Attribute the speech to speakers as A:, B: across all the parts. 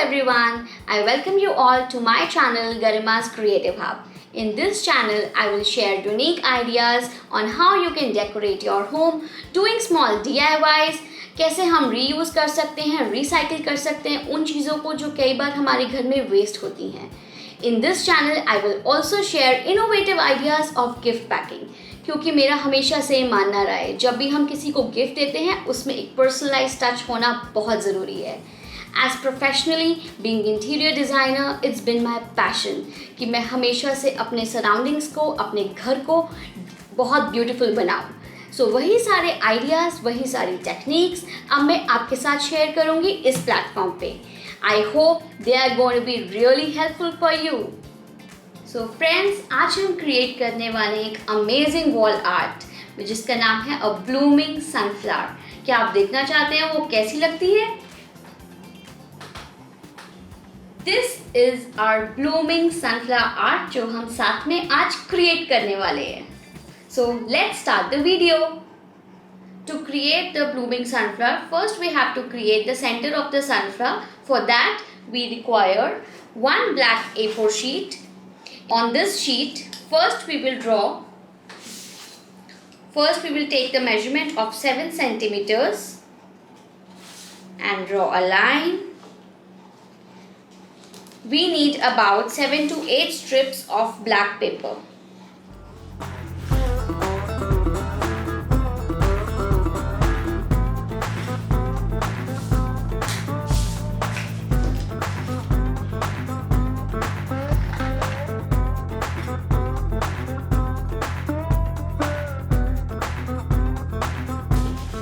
A: everyone, I welcome you all to my channel Garima's Creative Hub. In this channel, I will share unique ideas on how you can decorate your home, doing small DIYs, कैसे हम reuse कर सकते हैं, recycle कर सकते हैं उन चीज़ों को जो कई बार हमारे घर में वेस्ट होती हैं. In this channel, I will also share innovative ideas of gift packing. क्योंकि मेरा हमेशा से मानना रहा है जब भी हम किसी को गिफ्ट देते हैं उसमें एक पर्सनलाइज टच होना बहुत ज़रूरी है. As professionally being interior designer, it's been my passion कि मैं हमेशा से अपने सराउंडिंग्स को, अपने घर को बहुत ब्यूटीफुल बनाऊँ. सो वही सारे आइडियाज़, वही सारी टेक्निक्स अब मैं आपके साथ शेयर करूँगी इस प्लेटफॉर्म पे. I hope they are going to be really helpful for you. So friends, आज हम क्रिएट करने वाले एक अमेजिंग वॉल आर्ट जिसका नाम है अ ब्लूमिंग सनफ्लावर. क्या आप देखना चाहते हैं वो कैसी लगती है? This is our blooming sunflower art जो हम साथ में आज क्रिएट करने वाले हैं. So let's start the video. To create the blooming sunflower, first we have to create the center of the sunflower. For that, we require one black A4 sheet. On this sheet, first we will take the measurement of 7 centimeters and draw a line. We need about 7 to 8 strips of black paper.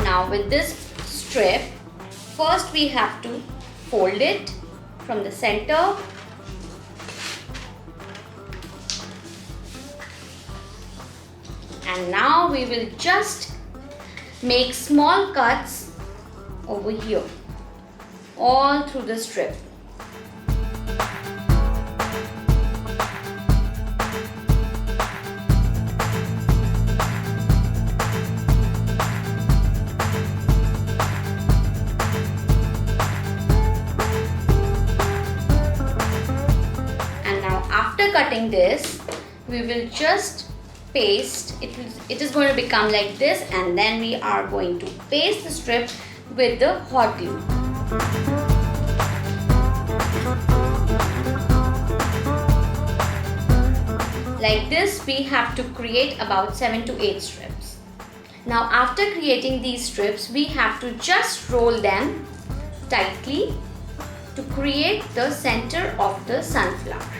A: Now with this strip, first we have to fold it from the center and now we will just make small cuts over here all through the strip. After cutting this, we will just paste it. It is going to become like this, and then we are going to paste the strip with the hot glue. Like this, we have to create about 7 to 8 strips. Now, after creating these strips, we have to just roll them tightly to create the center of the sunflower.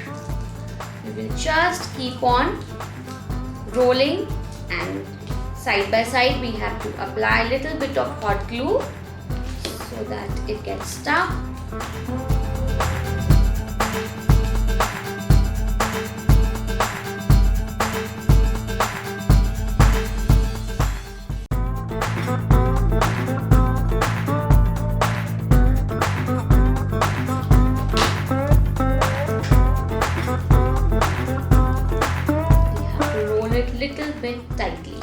A: We will just keep on rolling, and side by side we have to apply a little bit of hot glue so that it gets stuck. Little bit tightly.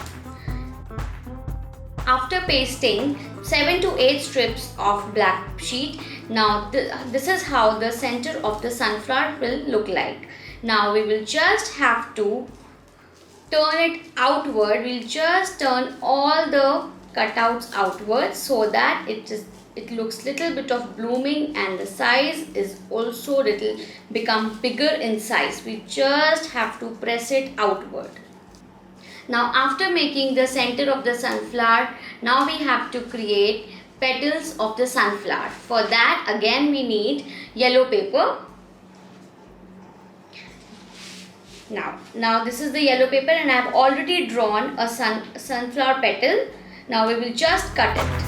A: After pasting 7 to 8 strips of black sheet, now this is how the center of the sunflower will look like. Now we will just have to turn it outward. We'll just turn all the cutouts outwards so that it looks little bit of blooming and the size is also become bigger in size. We just have to press it outward. Now after making the center of the sunflower, now we have to create petals of the sunflower. For that again we need yellow paper. Now this is the yellow paper and I have already drawn a sunflower petal. Now we will just cut it.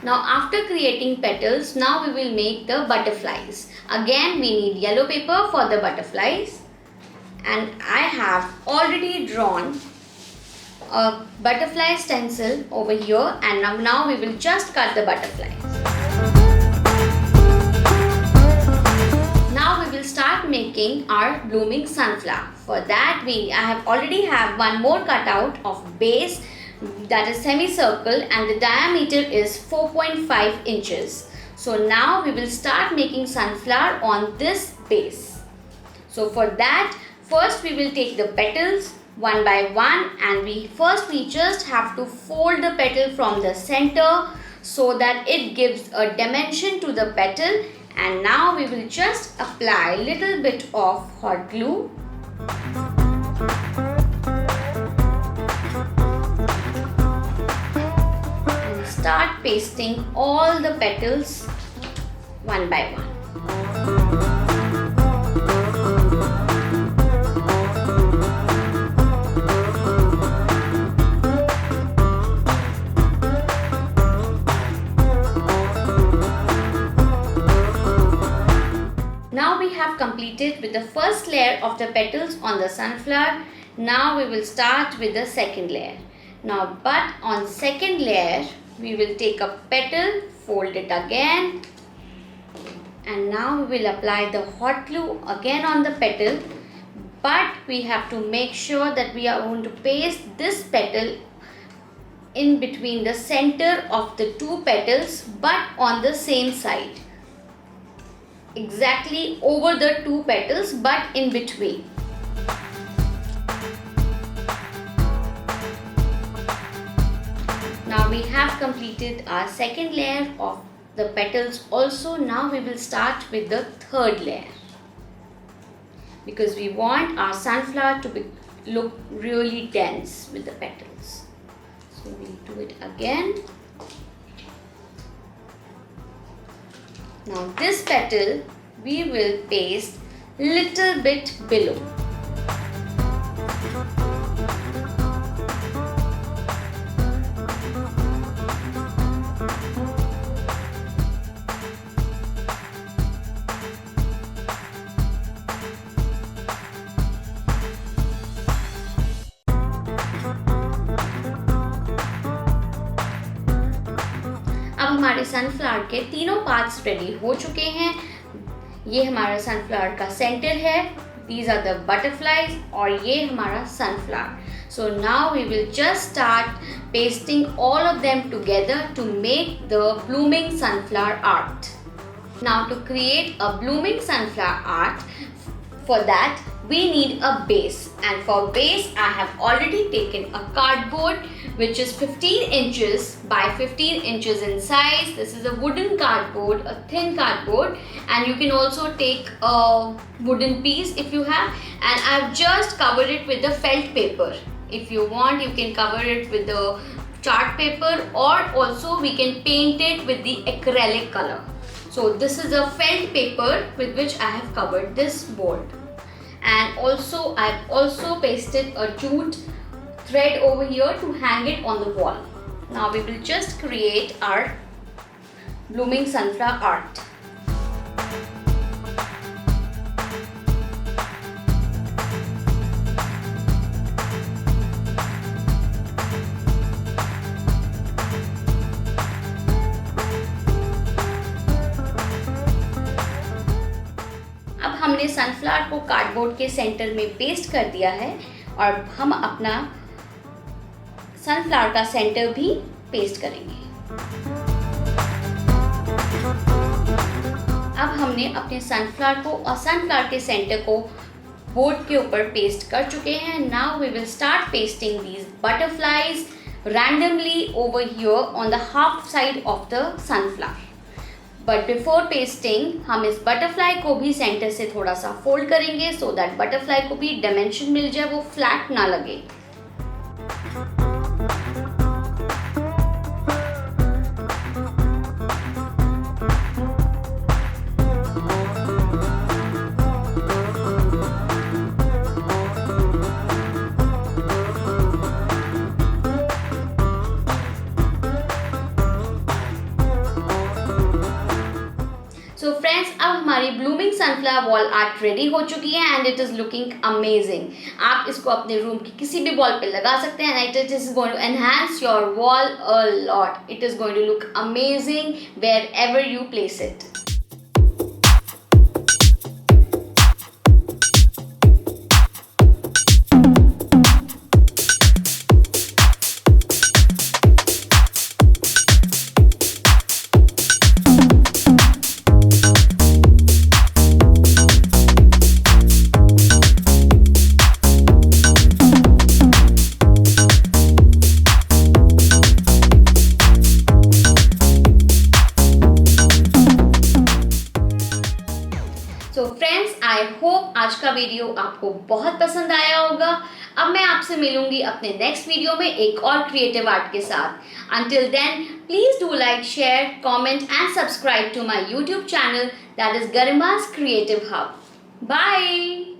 A: Now after creating petals, now we will make the butterflies. Again we need yellow paper for the butterflies, and I have already drawn a butterfly stencil over here, and now we will just cut the butterflies. Now we will start making our blooming sunflower. For that I have already have one more cutout of base. that is semicircle, and the diameter is 4.5 inches. So now we will start making sunflower on this base. So for that, first we will take the petals one by one, and we just have to fold the petal from the center so that it gives a dimension to the petal. And now we will just apply a little bit of hot glue. And start pasting all the petals one by one. Now we have completed with the first layer of the petals on the sunflower. Now we will start with the second layer. Now, but on second layer, we will take a petal, fold it again, and now we will apply the hot glue again on the petal. But we have to make sure that we are going to paste this petal in between the center of the two petals, but on the same side. Exactly over the two petals, but in between. Now we have completed our second layer of the petals also. Now we will start with the third layer, because we want our sunflower to look really dense with the petals. So we'll do it again. Now this petal we will paste little bit below. अब हमारे sunflower के तीनों parts ready हो चुके हैं. ये हमारा sunflower का सेंटर है. These are the butterflies और ये हमारा sunflower. So now we will just start pasting all of them together to make the blooming sunflower art. Now to create a blooming sunflower art, for that we need a base, and for base I have already taken a cardboard which is 15 inches by 15 inches in size. This is a wooden cardboard, a thin cardboard, and you can also take a wooden piece if you have, and I've just covered it with the felt paper. If you want, you can cover it with the chart paper, or also we can paint it with the acrylic color. So this is a felt paper with which I have covered this board, and also I've also pasted a jute thread over here to hang it on the wall. Now we will just create our blooming sunflower art. अब हमने sunflower को cardboard के centre में paste कर दिया है, और हम अपना सनफ्लावर का सेंटर भी पेस्ट करेंगे. अब हमने अपने सनफ्लावर को और सनफ्लावर के सेंटर को बोर्ड के ऊपर पेस्ट कर चुके हैं. Now we will start pasting these butterflies randomly over here on the half side of the sunflower. But before pasting हम इस बटरफ्लाई को भी सेंटर से थोड़ा सा फोल्ड करेंगे, सो दैट बटरफ्लाई को भी डायमेंशन मिल जाए, वो फ्लैट ना लगे. सो फ्रेंड्स, अब हमारी blooming sunflower wall art ready हो चुकी है, and it is looking amazing. आप इसको अपने रूम की किसी भी वॉल पे लगा सकते हैं, and it is going to enhance your wall a lot. It is going to look amazing wherever you place it. I hope आज का वीडियो आपको बहुत पसंद आया होगा। अब मैं आपसे मिलूंगी अपने नेक्स्ट वीडियो में एक और क्रिएटिव आर्ट के साथ। Until then please do like, share, comment and subscribe to my YouTube channel that is Garima's Creative Hub. Bye.